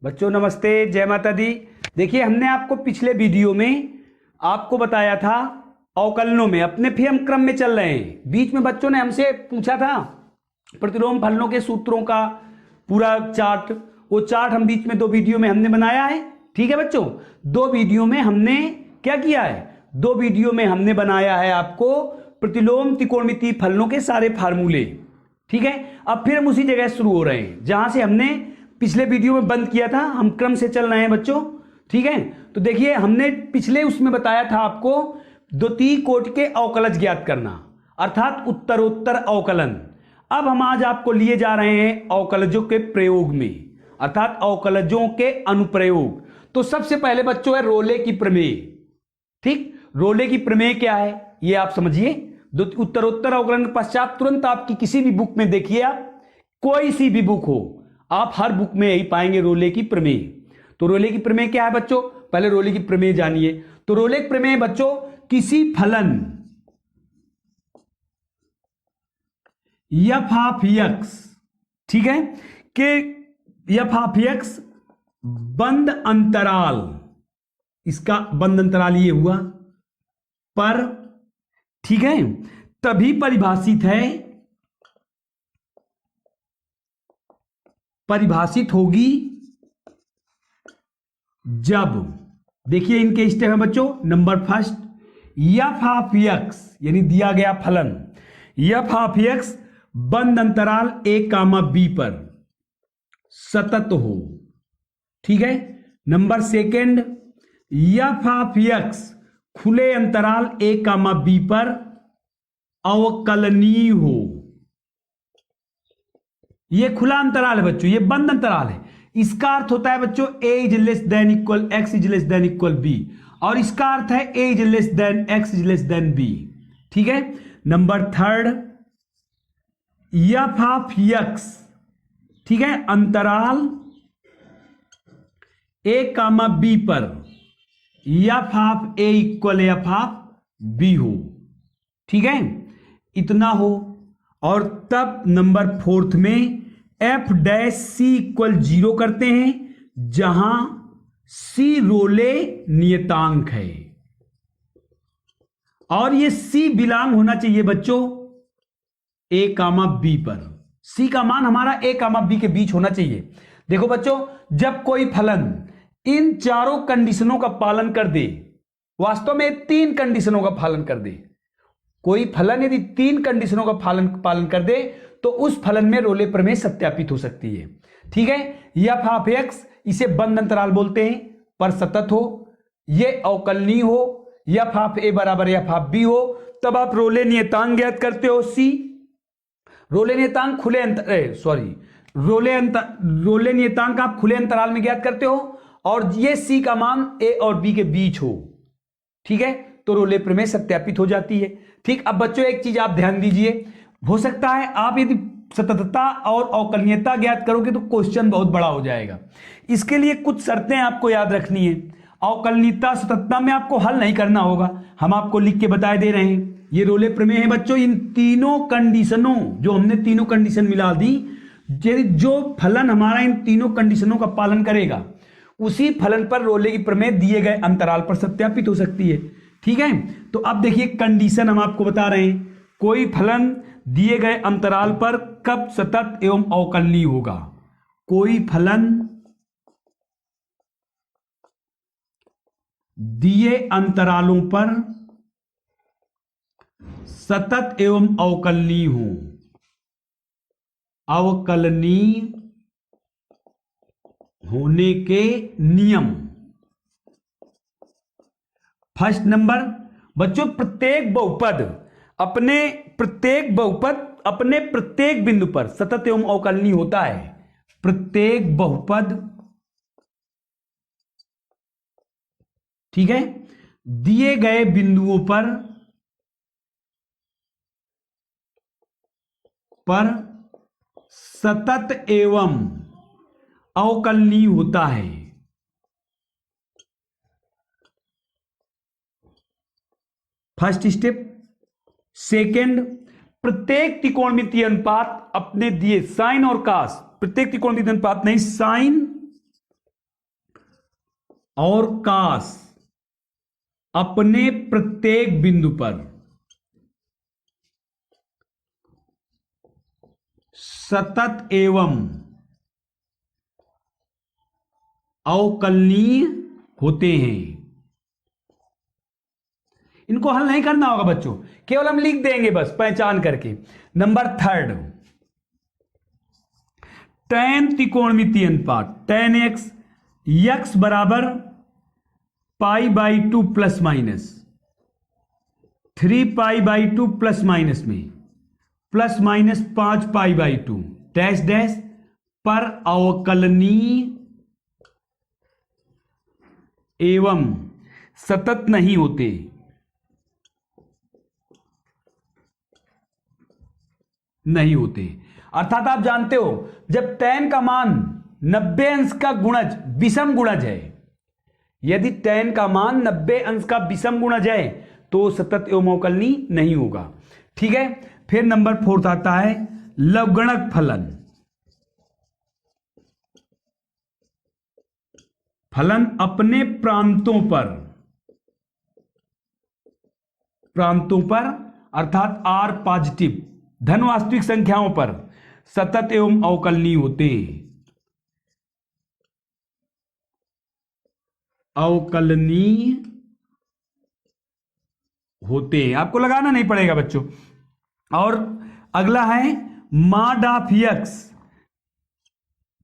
बच्चों नमस्ते, जय माता दी। देखिए हमने आपको पिछले वीडियो में आपको बताया था अवकलनों में अपने फिर हम क्रम में चल रहे हैं। बीच में बच्चों ने हमसे पूछा था प्रतिलोम फलनों के सूत्रों का पूरा चार्ट। वो चार्ट हम बीच में 2 वीडियो में हमने बनाया है। ठीक है बच्चों, 2 वीडियो में हमने क्या किया है, 2 वीडियो में हमने बनाया है आपको प्रतिलोम त्रिकोणमितीय फलनों के सारे फार्मूले। ठीक है, अब फिर हम उसी जगह शुरू हो रहे हैं जहां से हमने पिछले वीडियो में बंद किया था। हम क्रम से चल रहे हैं बच्चों। ठीक है, तो देखिए हमने पिछले उसमें बताया था आपको द्वितीय कोटि के अवकलज ज्ञात करना, अर्थात उत्तरोत्तर अवकलन। अब हम आज आपको लिए जा रहे हैं अवकलजों के प्रयोग में, अर्थात अवकलजों के अनुप्रयोग। तो सबसे पहले बच्चों है रोले की प्रमेय। ठीक, रोले की प्रमेय क्या है ये आप समझिए। उत्तरोत्तर अवकलन के पश्चात तुरंत आपकी किसी भी बुक में देखिए, आप कोई सी भी बुक हो, आप हर बुक में यही पाएंगे रोले की प्रमेय। तो रोले की प्रमेय क्या है बच्चों, पहले रोले की प्रमेय जानिए। तो रोले की प्रमेय बच्चों किसी फलन एफ ऑफ एक्स, ठीक है, कि एफ ऑफ एक्स बंद अंतराल, इसका बंद अंतराल ये हुआ पर, ठीक है, तभी परिभाषित है, परिभाषित होगी जब, देखिए इनके स्टेप है बच्चों। Number first, F of x यानी दिया गया फलन एफ ऑफ एक्स बंद अंतराल a कामा b पर सतत हो। ठीक है। Number second, F of x खुले अंतराल a कामा b पर अवकलनीय हो। ये खुला अंतराल है बच्चों, ये बंद अंतराल है। इसका अर्थ होता है बच्चों a is less than equal x is less than equal b, और इसका अर्थ है a is less than x is less than b। ठीक है। Number third, F of x, ठीक है, अंतराल a कामा b पर F of a equal F of b हो। ठीक है, इतना हो। और तब नंबर फोर्थ में एफ डैश सी इक्वल 0 करते हैं, जहां सी रोले नियतांक है, और ये सी बिलोंग होना चाहिए बच्चों ए कामा बी पर। सी का मान हमारा ए कामा बी के बीच होना चाहिए। देखो बच्चों, जब कोई फलन इन चारों कंडीशनों का पालन कर दे, वास्तव में 3 कंडीशनों का पालन कर दे, कोई फलन यदि 3 कंडीशनों का पालन कर दे तो उस फलन में रोले प्रमेय सत्यापित हो सकती है। ठीक है। एफ ऑफ एक्स, इसे बंद अंतराल बोलते हैं, पर सतत हो, ये अवकलनीय हो, एफ ऑफ ए बराबर एफ ऑफ बी हो, तब आप रोले नियतांक ज्ञात करते हो सी। रोले नियतांक खुले अंतर रोले नियतांक आप खुले अंतराल में ज्ञात करते हो, और ये सी का मान ए और बी के बीच हो। ठीक है, तो रोले प्रमेय सत्यापित हो जाती है। ठीक। अब बच्चों एक चीज आप ध्यान दीजिए, हो सकता है आप यदि सततता और अवकलनीयता ज्ञात करोगे तो क्वेश्चन बहुत बड़ा हो जाएगा। इसके लिए कुछ शर्तें आपको याद रखनी है। अवकलनीयता सततता में आपको हल नहीं करना होगा, हम आपको लिख के बता दे रहे हैं। ये रोले प्रमेय है बच्चों, इन तीनों कंडीशनों, जो हमने तीनों कंडीशन मिला दी, जो फलन हमारा इन तीनों कंडीशनों का पालन करेगा, उसी फलन पर रोले की प्रमेय दिए गए अंतराल पर सत्यापित हो सकती है। ठीक है। तो अब देखिए कंडीशन हम आपको बता रहे हैं, कोई फलन दिए गए अंतराल पर कब सतत एवं अवकलनीय होगा। कोई फलन दिए अंतरालों पर सतत एवं अवकलनीय हो। अवकलनीय होने के नियम। फर्स्ट नंबर बच्चों, प्रत्येक बहुपद अपने प्रत्येक बिंदु पर सतत एवं अवकलनीय होता है। प्रत्येक बहुपद, ठीक है, दिए गए बिंदुओं पर सतत एवं अवकलनीय होता है। First step. सेकंड, प्रत्येक त्रिकोणमितीय अनुपात अपने दिए साइन और कास, प्रत्येक त्रिकोणमितीय अनुपात नहीं, साइन और कास अपने प्रत्येक बिंदु पर सतत एवं अवकलनीय होते हैं। इनको हल नहीं करना होगा बच्चों, केवल हम लिख देंगे बस पहचान करके। नंबर 3, tan त्रिकोणमितीय अनुपात tan x x बराबर π/2 प्लस माइनस 3π/2 प्लस माइनस में प्लस माइनस 5π/2 डैश डैश पर अवकलनीय एवं सतत नहीं होते। नहीं होते अर्थात आप जानते हो जब tan का मान 90 अंश का गुणज विषम गुणज है, यदि tan का मान 90 अंश का विषम गुणज है तो सतत एवं अवकलनीय नहीं होगा। ठीक है, फिर नंबर 4 आता है लवगणक फलन। फलन अपने प्रांतों पर अर्थात R पॉजिटिव धन वास्तविक संख्याओं पर सतत एवं अवकलनीय होते हैं। अवकलनीय होते हैं, आपको लगाना नहीं पड़ेगा बच्चों। और अगला है मॉड ऑफ x,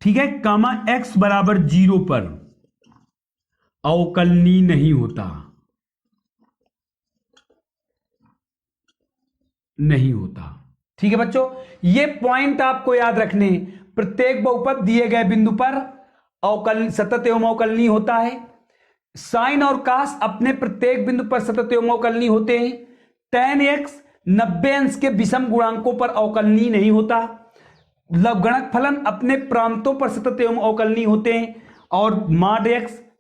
ठीक है, कामा x बराबर 0 पर अवकलनीय नहीं होता। नहीं होता। ठीक है बच्चों, ये पॉइंट आपको याद रखने। प्रत्येक बहुपद दिए गए बिंदु पर सतत एवं अवकलनीय होता है। साइन और कास अपने प्रत्येक बिंदु पर सतत एवं अवकलनीय होते हैं। tan x 90 अंश के विषम गुणांकों पर अवकलनीय नहीं होता। लवगणक फलन अपने प्रांतों पर सतत एवं अवकलनीय होते हैं। और मॉड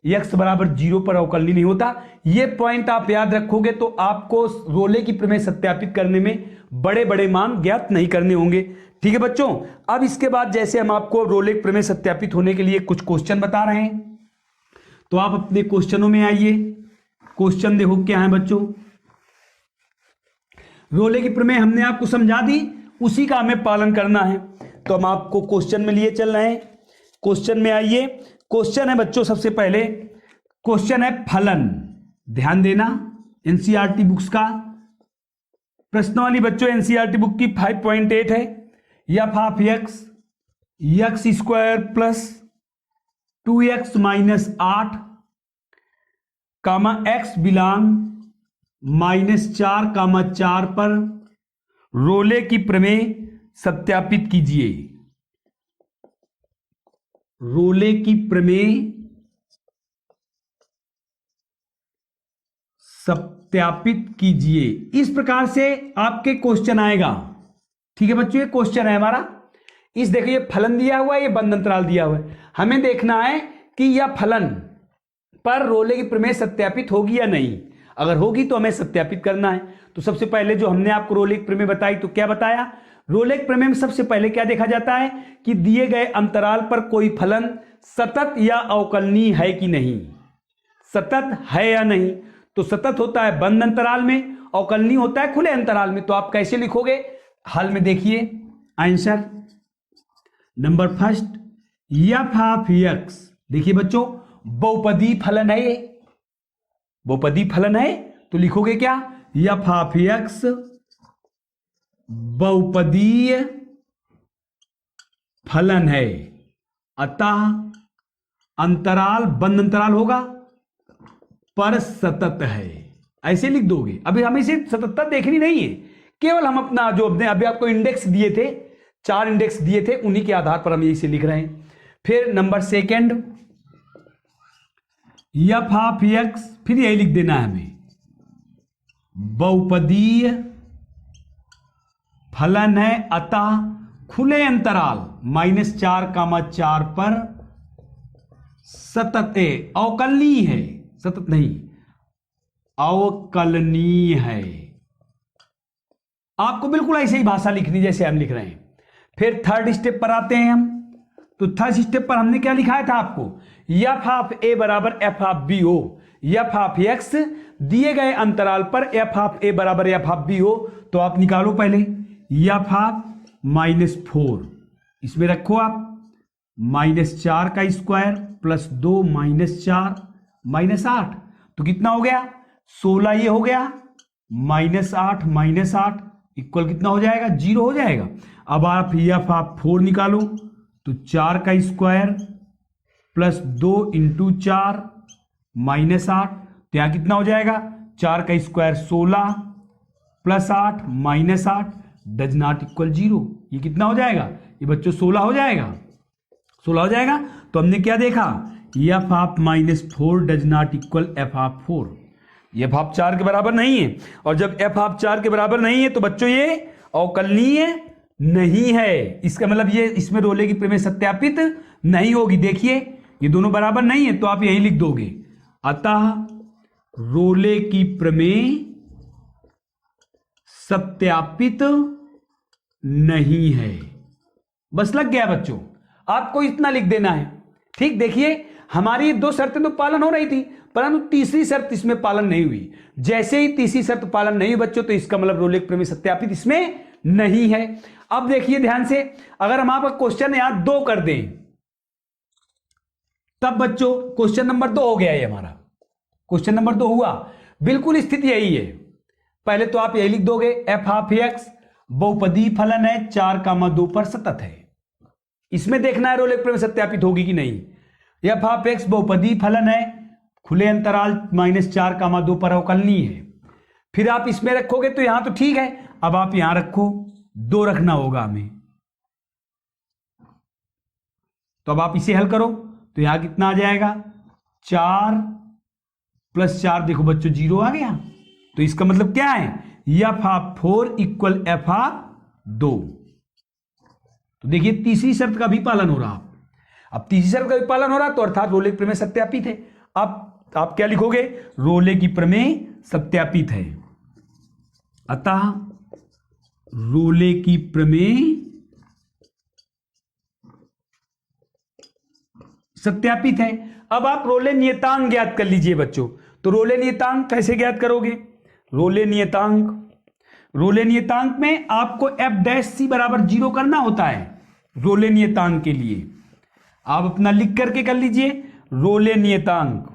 x बराबर 0 पर अवकलनीय नहीं होता। ये पॉइंट आप याद रखोगे तो आपको रोले की प्रमेय सत्यापित करने में बड़े बड़े मान ज्ञात नहीं करने होंगे। ठीक है बच्चों, अब इसके बाद जैसे हम आपको रोले की प्रमेय सत्यापित होने के लिए कुछ क्वेश्चन बता रहे हैं, तो आप अपने क्वेश्चनों में आइए। क्वेश्चन देखो क्या है बच्चों। रोले की प्रमेय हमने आपको समझा दी, उसी का हमें पालन करना है, तो हम आपको क्वेश्चन में लिए चल रहे हैं। क्वेश्चन में आइए। क्वेश्चन है बच्चों, सबसे पहले क्वेश्चन है फलन। ध्यान देना, एनसीईआरटी बुक्स का प्रश्नावली बच्चों, एनसीईआरटी बुक की 5.8 है। F of x square plus 2x minus 8 comma x belong -4, पर रोले की प्रमेय सत्यापित कीजिए। रोले की प्रमेय सत्यापित कीजिए। इस प्रकार से आपके क्वेश्चन आएगा। ठीक है बच्चों, ये क्वेश्चन है हमारा। इस देखिए फलन दिया हुआ है, ये बंद अंतराल दिया हुआ है। हमें देखना है कि यह फलन पर रोले की प्रमेय सत्यापित होगी या नहीं। अगर होगी तो हमें सत्यापित करना है। तो सबसे पहले जो हमने आपको रोले की प्रमेय बताई, तो क्या बताया? रोले की प्रमेय में सबसे पहले क्या देखा जाता है कि दिए गए अंतराल पर कोई फलन सतत या अवकलनीय है कि नहीं। सतत है या नहीं, तो सतत होता है बंद अंतराल में, अवकलनीय होता है खुले अंतराल में। तो आप कैसे लिखोगे? हल में देखिए answer. Number first, F of x, देखिए बच्चों बहुपदी फलन है, ये बहुपदी फलन है, तो लिखोगे क्या? एफ ऑफ x बहुपदीय फलन है, अतः अंतराल बंद अंतराल होगा पर सतत है। ऐसे लिख दोगे। अभी हमें इसे सततता देखनी नहीं है, केवल हम अपना जो अपने अभी आपको इंडेक्स दिए थे, 4 इंडेक्स दिए थे, उन्हीं के आधार पर हम इसे लिख रहे हैं। फिर number second, F of x, फिर यही लिख देना है हमें, बहुपदीय फलन है, अतः खुले अंतराल -4, पर सतत अवकलनीय है, सतत नहीं अवकलनीय है। आपको बिल्कुल ऐसे ही भाषा लिखनी जैसे हम लिख रहे हैं। फिर थर्ड स्टेप पर आते हैं हम। तो थर्ड स्टेप पर हमने क्या लिखा था आपको? एफ ऑफ ए बराबर एफ ऑफ बी हो, एफ ऑफ एक्स दिए गए अंतराल पर एफ ऑफ ए बराबर एफ ऑफ बी हो, तो आप निकालो पहले एफ ऑफ -4, इसमें रखो आप -4 का स्क्वायर प्लस 2 -4 -8, तो कितना हो गया 16, ये हो गया -8 इक्वल कितना हो जाएगा 0 हो जाएगा। अब आप एफ ऑफ 4 निकालो, तो 4 का स्क्वायर प्लस 2 × 4 -8, तो यहां कितना हो जाएगा 4 का square 16 plus 8 -8 does not equal 0, ये कितना हो जाएगा ये बच्चों 16 हो जाएगा, 16 हो जाएगा। तो हमने क्या देखा F of -4 does not equal F of 4, F of 4 के बराबर नहीं है, और जब एफ ऑफ 4 के बराबर नहीं है तो बच्चों ये अवकलनीय नहीं है, इसका मतलब ये इसमें रोले की प्रमेय सत्यापित नहीं होगी। देखिए ये दोनों बराबर नहीं है तो आप यही लिख दोगे, अतः रोले की प्रमेय सत्यापित नहीं है। बस लग गया बच्चों, आपको इतना लिख देना है। ठीक, देखिए हमारी दो शर्तें तो पालन हो रही थी, परंतु तीसरी शर्त इसमें पालन नहीं हुई। जैसे ही तीसरी शर्त पालन नहीं हुई बच्चों, तो इसका मतलब रोले की प्रमेय सत्यापित इसमें नहीं है। अब देखिए ध्यान से, अगर हम आपका क्वेश्चन यहां 2 कर दें, तब बच्चों क्वेश्चन नंबर 2 हो गया ये हमारा, क्वेश्चन नंबर 2 हुआ। बिल्कुल स्थिति यही है। पहले तो आप यही लिख दोगे एफ ऑफ एक्स बहुपदी फलन है 4,2 पर सतत है। इसमें देखना है रोले की प्रमेय सत्यापित होगी कि नहीं। एफ ऑफ एक्स बहुपदी फलन है खुले अंतराल -4,2 पर अवकलनीय है। फिर आप इसमें रखोगे तो यहां तो ठीक है, अब आप यहां रखो 2 रखना होगा हमें, तो अब आप इसे हल करो तो यहां कितना आ जाएगा 4 + 4, देखो बच्चों 0 आ गया। तो इसका मतलब क्या है f of 4 equal F of 2। तो देखिए तीसरी शर्त का भी पालन हो रहा। अब तीसरी शर्त का भी पालन हो रहा तो अर्थात रोले की प्रमेय सत्यापित है। अब आप क्या लिखोगे रोले की प्रमेय सत्यापित है, अतः रोले की प्रमेय सत्यापित है। अब आप रोले नियतांक ज्ञात कर लीजिए बच्चों। तो रोले नियतांक कैसे ज्ञात करोगे, रोले नियतांक में आपको f' बराबर 0 करना होता है। रोले नियतांक के लिए आप अपना लिख करके कर लीजिए रोले नियतांक,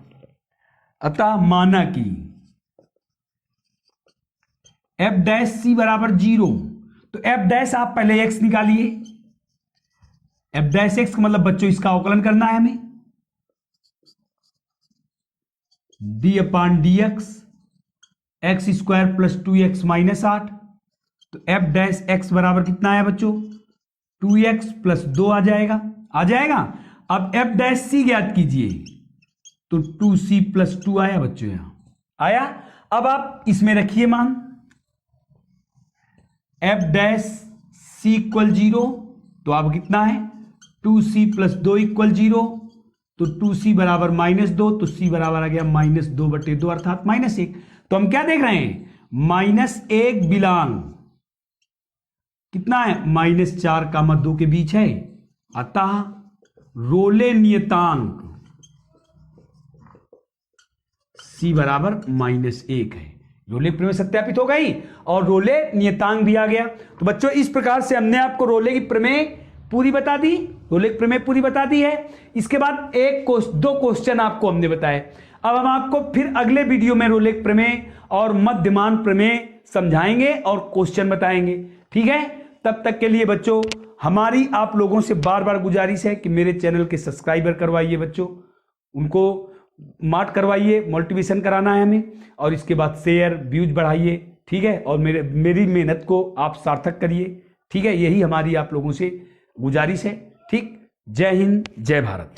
अतः माना कि f' बराबर 0, तो f' आप पहले x निकालिए, f' का मतलब बच्चों इसका अवकलन करना है हमें, d/dx x² + 2x - 8, तो f' बराबर कितना है बच्चों 2x + 2 आ जाएगा। अब f' ज्ञात कीजिए, तो 2c + 2 आया बच्चों, यहां आया। अब आप इसमें रखिए मान f' = 0, तो अब कितना है 2c + 2 = 0, तो 2c बराबर -2, तो c बराबर आ गया -2/2 अर्थात -1। तो हम क्या देख रहे हैं -1 बिलोंग कितना है -4,2 के बीच है, अतः रोले नियतांक c बराबर -1 है। रोले की प्रमेय सत्यापित हो गई और रोले नियतांक भी आ गया। तो बच्चों इस प्रकार से हमने आपको रोले की प्रमेय पूरी बता दी, रोले की प्रमेय पूरी बता दी है। इसके बाद 2 क्वेश्चन आपको हमने बताए। अब हम आपको फिर अगले वीडियो में रोले की प्रमेय और मध्यमान प्रमेय समझाएंगे और क्वेश्चन बताएंगे। ठीक है, तब तक के लिए बच्चों हमारी आप लोगों से बार बार गुजारिश है कि मेरे चैनल के सब्सक्राइबर करवाइए बच्चों, उनको मार्क करवाइए, मोटिवेशन कराना है हमें, और इसके बाद शेयर व्यूज बढ़ाइए। ठीक है, और मेरी मेहनत को आप सार्थक करिए। ठीक है, यही हमारी आप लोगों से गुजारिश है। ठीक, जय हिंद, जय भारत।